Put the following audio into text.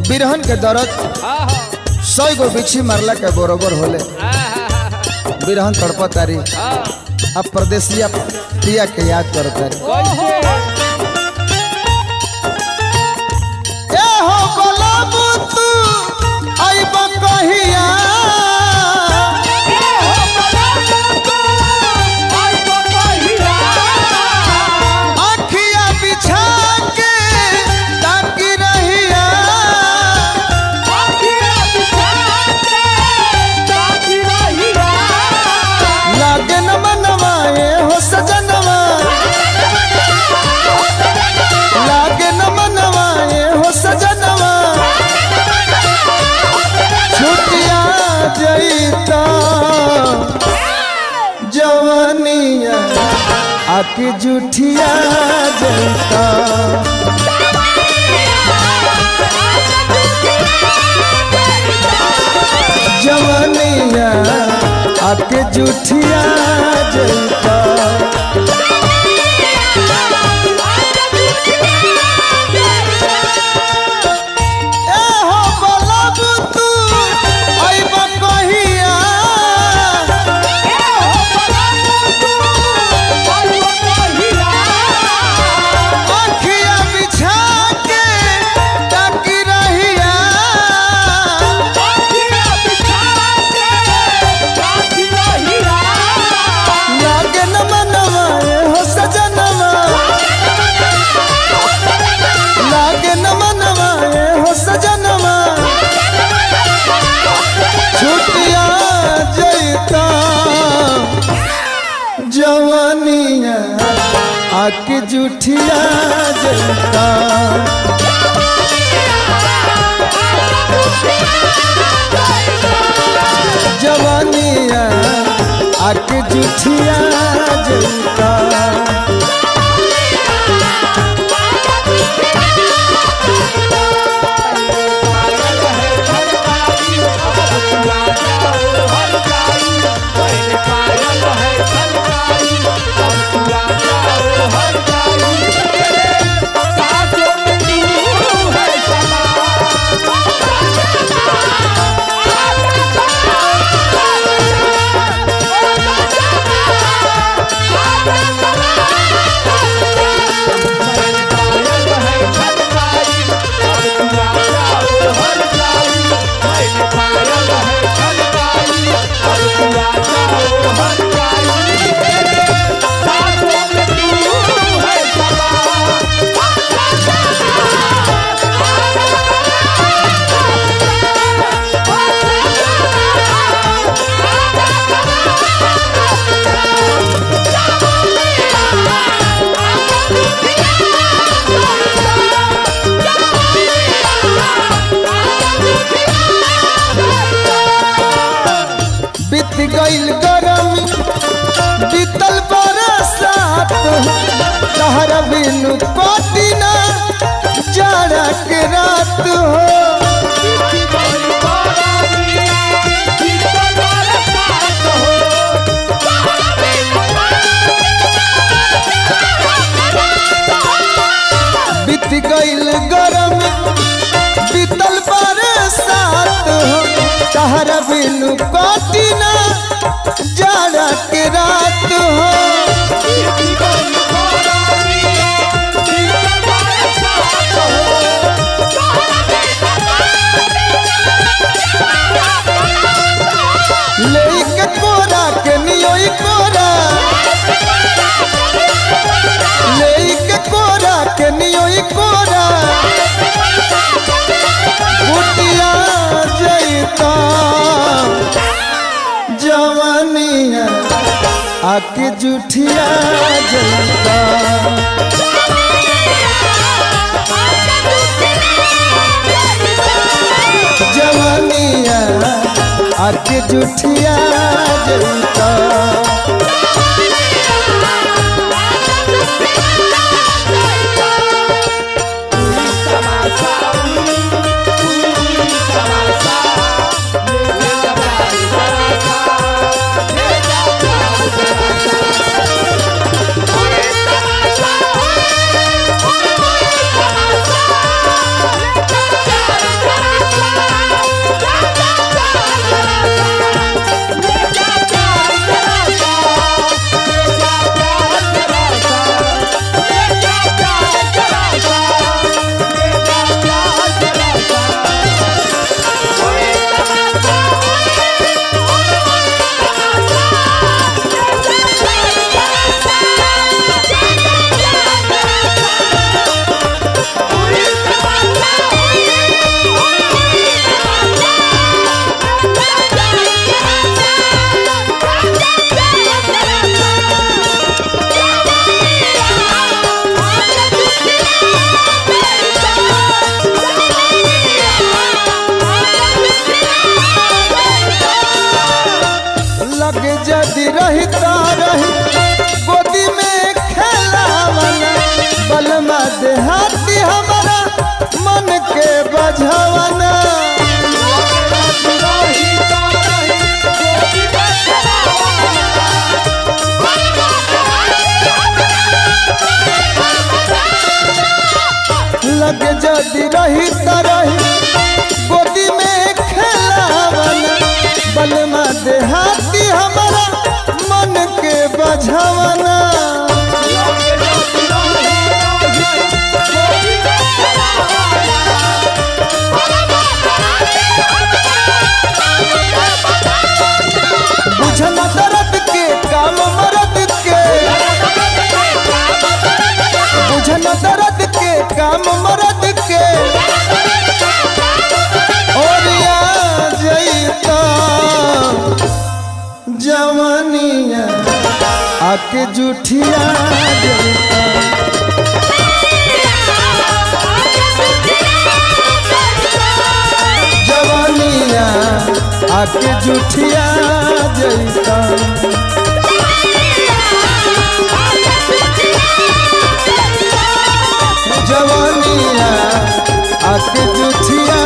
बिरहन के दर्द 100 गो बिछी मारला के बरोबर होले। बिरहन तड़प तारी अब परदेसिया पिया के याद कर तारी। ए हो बलबू तू आइब कहिया जवानिया आके जुठिया जलता। जवानिया आके जुठिया जलता। जवानिया आके जुठिया जलता। जवानिया आके जुठिया जलता। गइल गरमी बीतल बरसात तहरा बिनु कटिना जाड़ा के रात हो। बीत गइल गरमी बीतल बरसात तहरा बिनु कटिना जाड़ा के रात हो। लेके कोरा के नियोई कोरा लेके कोरा के नियोई कोरा गुटिया जईता। जवानिया आके जुठिया जलता। जवानिया आके जुठिया जलता। के बझवना लगे जदि रही त रही गोदी में खेलावना बलमा देहाती हमारा मन के बझवना बुझना दर्द के काम मर्द के बुझना दर्द के काम मर्द के और आ जईता जवानिया आके जुठिया जईता जवानिया आके जुठिया जईता जवानिया आके जुठिया